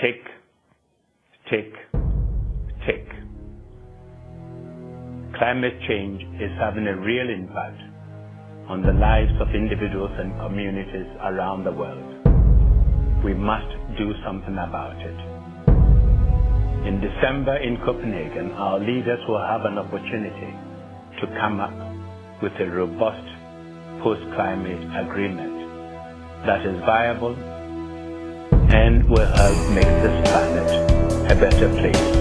Tick, tick, tick. Climate change is having a real impact on the lives of individuals and communities around the world. We must do something about it. In December in Copenhagen, our leaders will have an opportunity to come up with a robust post-climate agreement that is viable and will help make this planet a better place.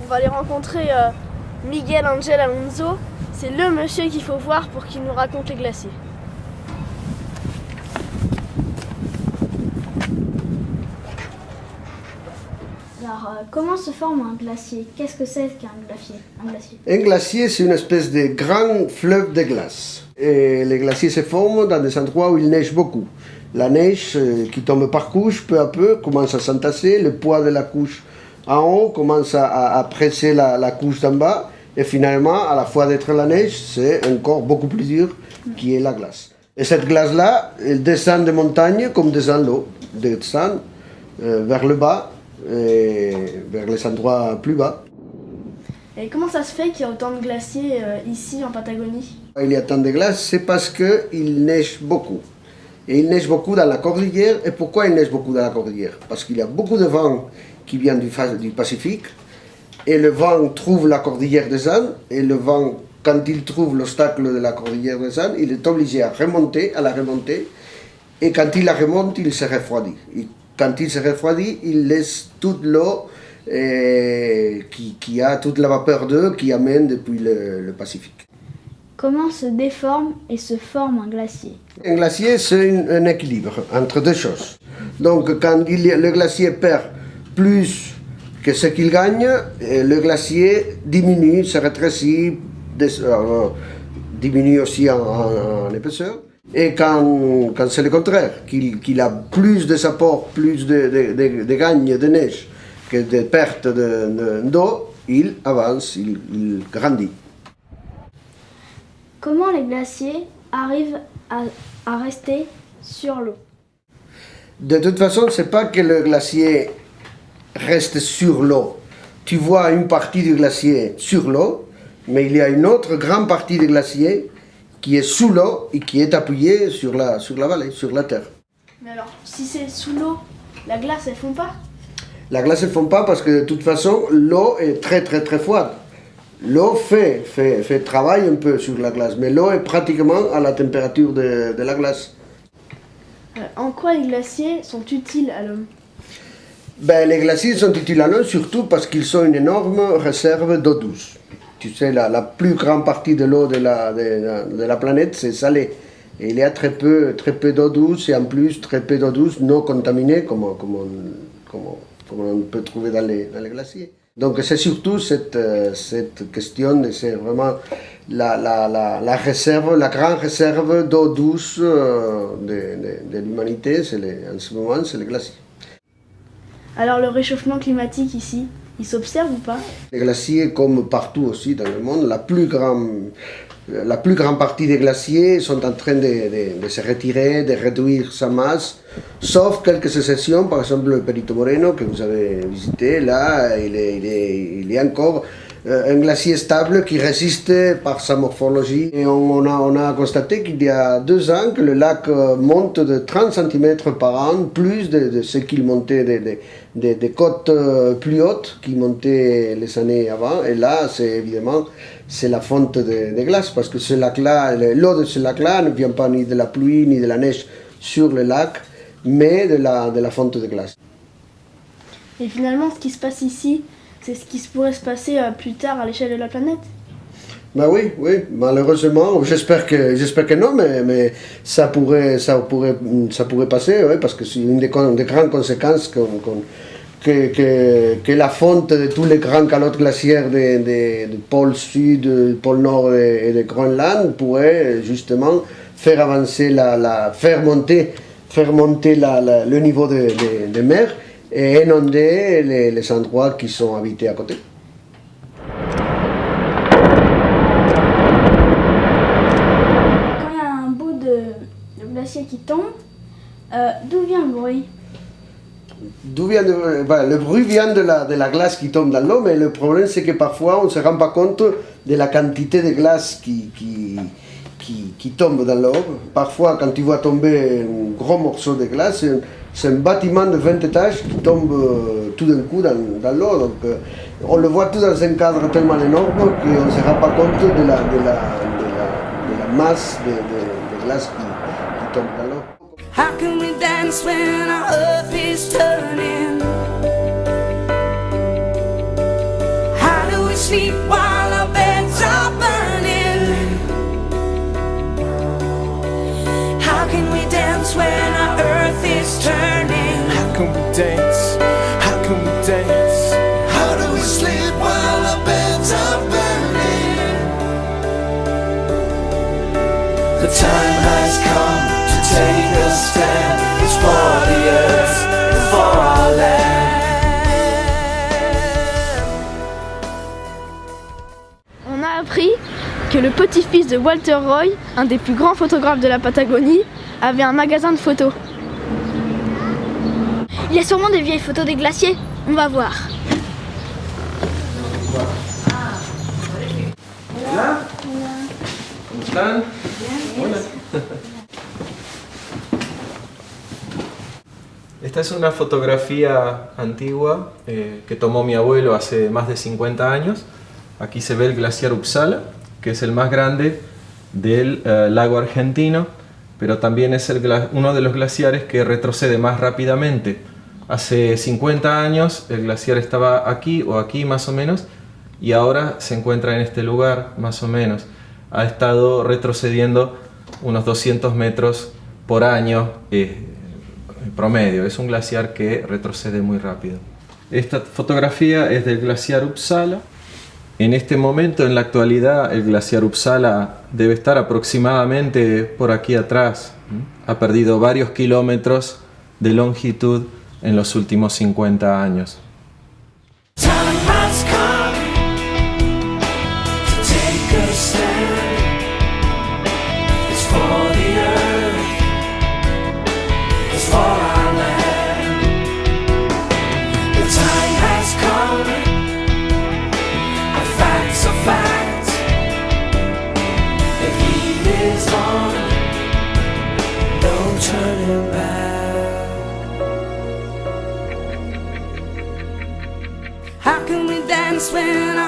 On va aller rencontrer Miguel Angel Alonso. C'est le monsieur qu'il faut voir pour qu'il nous raconte les glaciers. Alors, comment se forme un glacier? Qu'est-ce que c'est qu'un glacier? Un glacier, c'est une espèce de grand fleuve de glace. Et les glaciers se forment dans des endroits où il neige beaucoup. La neige qui tombe par couche, peu à peu, commence à s'entasser. Le poids de la couche en haut commence à presser la couche d'en bas. Et finalement, à la fois d'être la neige, c'est encore beaucoup plus dur qui est la glace. Et cette glace-là, elle descend des montagnes comme descend l'eau. Descend vers le bas, et vers les endroits plus bas. Et comment ça se fait qu'il y a autant de glaciers ici en Patagonie? Il y a tant de glace, c'est parce qu'il neige beaucoup. Et il neige beaucoup dans la cordillère. Et pourquoi il neige beaucoup dans la cordillère? Parce qu'il y a beaucoup de vent qui vient du Pacifique. Et le vent trouve la cordillère des Andes. Et le vent, quand il trouve l'obstacle de la cordillère des Andes, il est obligé à la remonter. Et quand il la remonte, il se refroidit. Et quand il se refroidit, il laisse toute l'eau qui a toute la vapeur d'eau qui amène depuis le Pacifique. Comment se déforme et se forme un glacier? Un glacier, c'est un équilibre entre deux choses. Donc, quand le glacier perd plus que ce qu'il gagne, le glacier diminue, se rétrécit, diminue aussi en épaisseur. Et quand c'est le contraire, qu'il a plus de apport, plus de gagne de neige que de perte d'eau, il avance, il grandit. Comment les glaciers arrivent à rester sur l'eau? De toute façon, ce n'est pas que le glacier reste sur l'eau. Tu vois une partie du glacier sur l'eau, mais il y a une autre grande partie du glacier qui est sous l'eau et qui est appuyée sur la vallée, sur la terre. Mais alors, si c'est sous l'eau, la glace, elle fond pas? La glace ne fond pas parce que de toute façon, l'eau est très très très froide. L'eau fait travail un peu sur la glace, mais l'eau est pratiquement à la température de la glace. En quoi les glaciers sont utiles à l'homme? Les glaciers sont utiles à l'homme surtout parce qu'ils sont une énorme réserve d'eau douce. Tu sais, la plus grande partie de l'eau de la planète, c'est salé. Et il y a très peu d'eau douce et en plus très peu d'eau douce non contaminée comme on peut trouver dans les glaciers. Donc c'est surtout cette question, c'est vraiment la réserve, la grande réserve d'eau douce de l'humanité, en ce moment, c'est les glaciers. Alors le réchauffement climatique ici, il s'observe ou pas? Les glaciers, comme partout aussi dans le monde, la plus grande partie des glaciers sont en train de se retirer, de réduire sa masse, sauf quelques exceptions, par exemple le Perito Moreno que vous avez visité, là il est encore un glacier stable qui résiste par sa morphologie. Et on a constaté qu'il y a 2 ans que le lac monte de 30 cm par an, plus de ce qu'il montait des côtes plus hautes qui montaient les années avant. Et là, c'est la fonte de glace, parce que ce lac-là, l'eau de ce lac-là ne vient pas ni de la pluie ni de la neige sur le lac, mais de la fonte de glace. Et finalement, ce qui se passe ici, c'est ce qui pourrait se passer plus tard à l'échelle de la planète. Ben oui, malheureusement, j'espère que non, mais ça pourrait passer, oui, parce que c'est une des grandes conséquences que la fonte de tous les grands calottes glaciaires du pôle sud, du pôle nord et de Groenland pourrait justement faire avancer, faire monter le niveau de mer et inonder les endroits qui sont habités à côté. Glacier qui tombe, d'où vient le bruit? Le bruit vient de la glace qui tombe dans l'eau, mais le problème c'est que parfois on ne se rend pas compte de la quantité de glace qui tombe dans l'eau. Parfois quand tu vois tomber un gros morceau de glace, c'est un bâtiment de 20 étages qui tombe tout d'un coup dans l'eau. Donc on le voit tout dans un cadre tellement énorme qu'on ne se rend pas compte de la masse de glace qui tombe dans l'eau. How can we dance when our earth is turning? How do we sleep while our beds are burning? How can we dance when our earth is turning? How can we dance? How can we dance? How do we sleep while our beds are burning? The time has come to take a stand. It's for the earth, for our land. On a appris que le petit-fils de Walter Roy, un des plus grands photographes de la Patagonie, avait un magasin de photos. Il y a sûrement des vieilles photos des glaciers. On va voir. Hola. ¿Cómo están? Hola. Esta es una fotografía antigua que tomó mi abuelo hace más de 50 años. Aquí se ve el glaciar Uppsala, que es el más grande del lago argentino, pero también es uno de los glaciares que retrocede más rápidamente. Hace 50 años el glaciar estaba aquí o aquí más o menos, y ahora se encuentra en este lugar más o menos. Ha estado retrocediendo unos 200 metros por año promedio. Es un glaciar que retrocede muy rápido. Esta fotografía es del glaciar Uppsala. En este momento, en la actualidad, el glaciar Uppsala debe estar aproximadamente por aquí atrás. Ha perdido varios kilómetros de longitud en los últimos 50 años. How can we dance when